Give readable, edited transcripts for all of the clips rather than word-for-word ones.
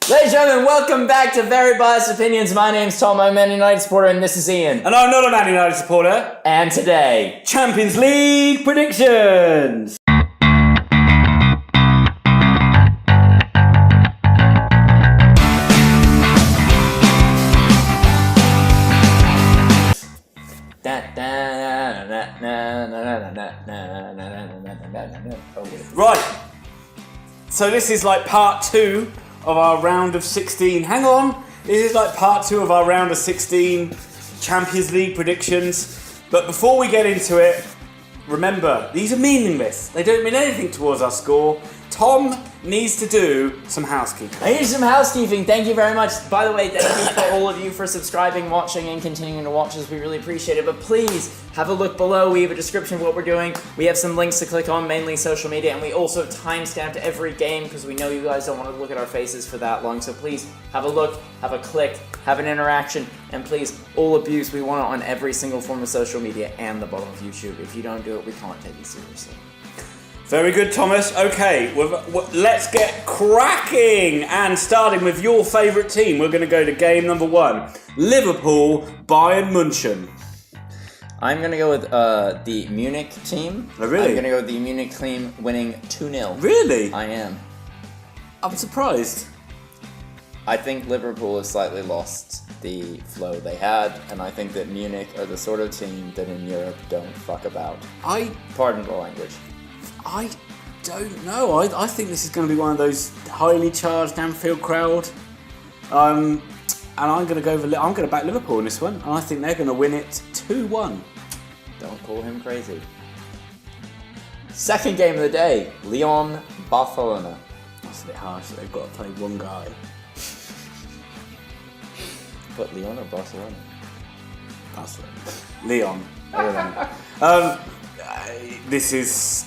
Ladies and gentlemen, welcome back to Very Biased Opinions. My name's Tom, I'm a Man United supporter, and this is Ian. And I'm not a Man United supporter. And today, Champions League predictions. Right. So this is like part 2 of our round of 16. Hang on. This is like part 2 of our round of 16 Champions League predictions. But before we get into it, remember, these are meaningless. They don't mean anything towards our score. Tom needs to do some housekeeping. I need some housekeeping. Thank you very much. By the way, thank you for all of you for subscribing, watching, and continuing to watch us. We really appreciate it. But please have a look below. We have a description of what we're doing. We have some links to click on, mainly social media, and we also timestamped every game because we know you guys don't want to look at our faces for that long. So please have a look, have a click, have an interaction, and please, all abuse, we want it on every single form of social media and the bottom of YouTube. If you don't do it, we can't take you seriously. Very good, Thomas. Okay, let's get cracking. And starting with your favourite team, we're going to go to game number 1. Liverpool, Bayern Munich. I'm going to go with the Munich team. Oh, really? I'm going to go with the Munich team winning 2-0. Really? I am. I'm surprised. I think Liverpool has slightly lost the flow they had, and I think that Munich are the sort of team that in Europe don't fuck about. Pardon the language. I don't know. I think this is going to be one of those highly charged Anfield crowd. And I'm going to back Liverpool in this one. And I think they're going to win it 2-1. Don't call him crazy. Second game of the day, Lyon, Barcelona. That's a bit harsh that they've got to play one guy. But Lyon or Barcelona? Barcelona. Lyon. This is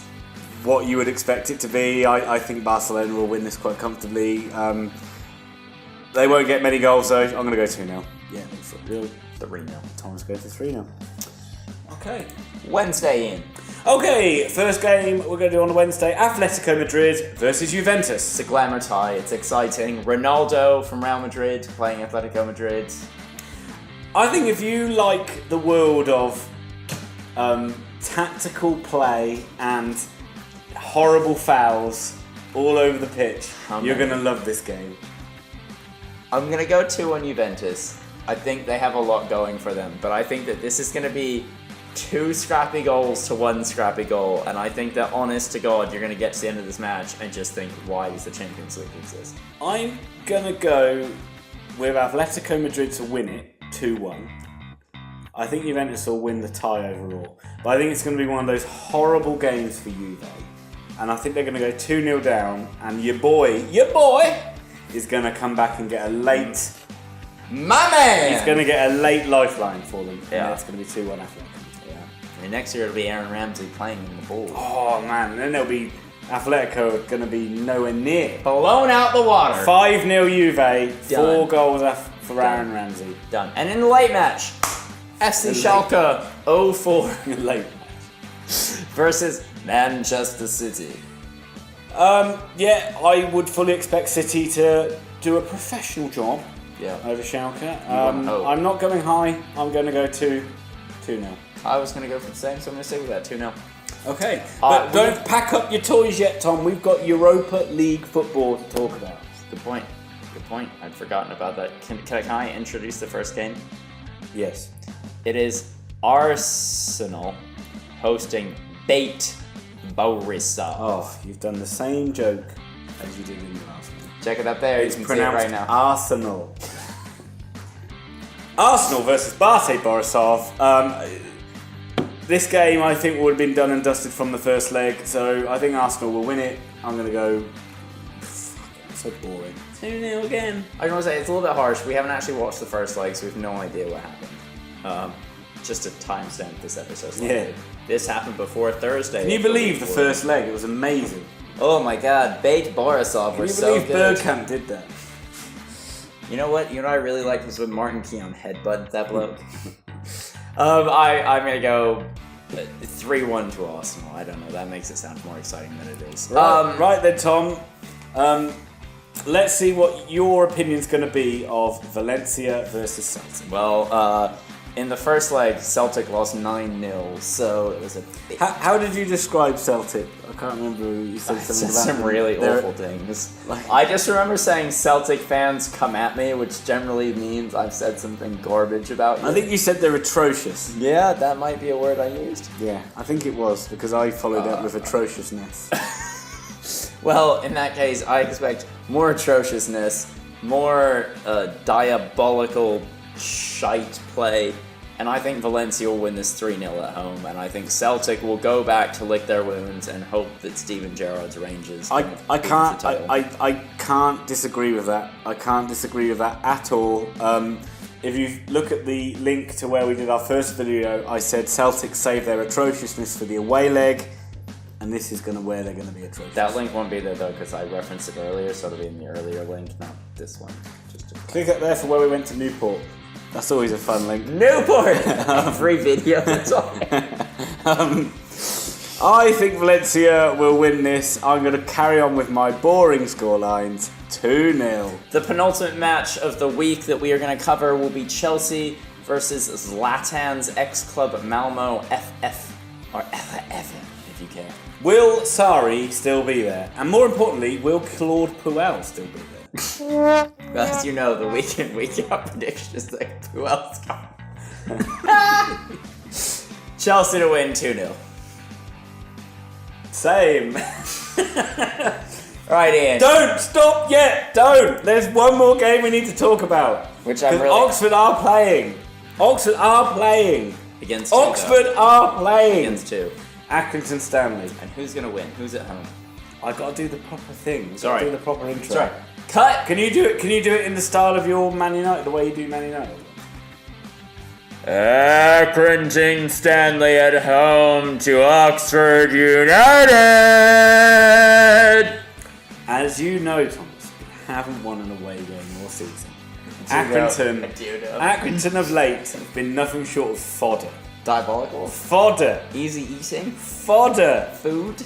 what you would expect it to be. I think Barcelona will win this quite comfortably. They won't get many goals though. I'm going to go 2-0. Yeah, 3-0. Tom's going for 3-0. Okay. Wednesday in. Okay, first game we're going to do on Wednesday. Atletico Madrid versus Juventus. It's a glamour tie. It's exciting. Ronaldo from Real Madrid playing Atletico Madrid. I think if you like the world of tactical play and horrible fouls all over the pitch, you're going to love this game. I'm going to go 2 on Juventus. I think they have a lot going for them, but I think that this is going to be 2 scrappy goals to 1 scrappy goal, and I think that, honest to God, you're going to get to the end of this match and just think, why does the Champions League exist? I'm going to go with Atletico Madrid to win it 2-1. I think Juventus will win the tie overall, but I think it's going to be one of those horrible games for Juve. And I think they're going to go 2-0 down, and your boy, is going to come back and get a late... My man! He's going to get a late lifeline for them. Yeah. It's going to be 2-1 Atletico. Yeah. And next year it'll be Aaron Ramsey playing in the ball. Oh, man. And then there'll be... Atletico going to be nowhere near. Blown out the water. 5-0 Juve, 4 Done. goals for Aaron Ramsey. Done. And in the late match, FC Schalke 0-4 Late versus Manchester City. Yeah, I would fully expect City to do a professional job over Schalke. I'm not going high. I'm going to go 2-0. I was going to go for the same, so I'm going to stay with that 2-0. Okay, but don't pack up your toys yet, Tom. We've got Europa League football to talk about. Good point. I'd forgotten about that. Can I introduce the first game? Yes. It is Arsenal hosting BATE Borisov. Oh, you've done the same joke as you did in the last one. Check it up there. It's you can see it right now. Arsenal. Arsenal versus BATE Borisov. This game, I think, would have been done and dusted from the first leg, so I think Arsenal will win it. I'm going to go... So boring. 2-0 again. I was going to say, it's a little bit harsh. We haven't actually watched the first leg, so we have no idea what happened. Just to timestamp this episode. Yeah. This happened before Thursday. Can you believe the first leg? It was amazing. Oh my God, BATE Borisov were so good. Can you believe Bergkamp did that? You know what? I really liked was when Martin Keown headbutted that bloke. I'm gonna go 3-1 to Arsenal. I don't know. That makes it sound more exciting than it is. Right then, Tom. let's see what your opinion's going to be of Valencia versus Celtic. Well, in the first leg, Celtic lost 9-0, so it was a big... How did you describe Celtic? I can't remember. You said something about some really awful things. I just remember saying Celtic fans come at me, which generally means I've said something garbage about you. I think you said they're atrocious. Yeah, that might be a word I used. Yeah, I think it was, because I followed up with atrociousness. Well, in that case, I expect more atrociousness, more diabolical shite play, and I think Valencia will win this 3-0 at home, and I think Celtic will go back to lick their wounds and hope that Steven Gerrard's Rangers I can't disagree with that. I can't disagree with that at all. If you look at the link to where we did our first video, I said Celtic save their atrociousness for the away leg, and this is where they're going to be atrocious. That link won't be there though, because I referenced it earlier, so it'll be in the earlier link, not this one. Click up there for where we went to Newport. That's always a fun link. Newport! Free video, that's all. I think Valencia will win this. I'm going to carry on with my boring scorelines. 2-0. The penultimate match of the week that we are going to cover will be Chelsea versus Zlatan's ex-club Malmo FF, or FF if you care. Will Sarri still be there? And more importantly, will Claude Puel still be there? As you know, the week in, week out predictions that Puel's gone. Chelsea to win 2-0. Same. Alright, Ian. Don't stop yet. Don't. There's one more game we need to talk about. Which I'm really... Oxford are playing. Oxford are playing. Against two, Oxford are playing. Against two. Accrington Stanley. And who's going to win? Who's at home? I got to do the proper thing. Sorry. Do the proper intro. Sorry. Cut. Can you do it? Can you do it in the style of your Man United, the way you do Man United? Accrington Stanley at home to Oxford United. As you know, Thomas, we haven't won an away game all season. Accrington of late have been nothing short of fodder. Diabolical. Fodder. Easy eating. Fodder. Food.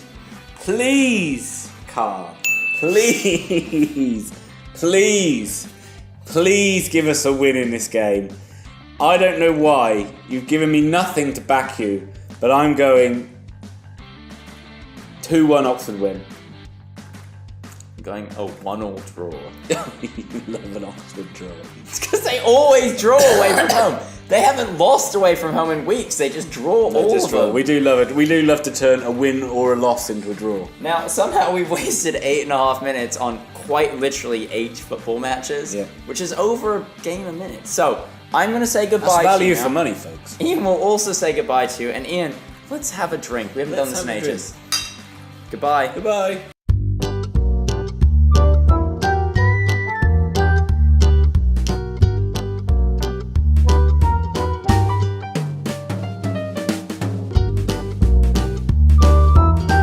Please, Carl. Please give us a win in this game. I don't know why. You've given me nothing to back you, but I'm going 2-1 Oxford win. I'm going a 1-1 draw. You love an Oxford draw. It's because they always draw away from home. They haven't lost away from home in weeks. They just draw all of them. We do love it. We do love to turn a win or a loss into a draw. Now, somehow we've wasted 8.5 minutes on quite literally 8 football matches, which is over a game a minute. So, I'm going to say goodbye That's value to you for money, folks. Ian will also say goodbye to you. And Ian, let's have a drink. We haven't done this in ages. Goodbye. Goodbye.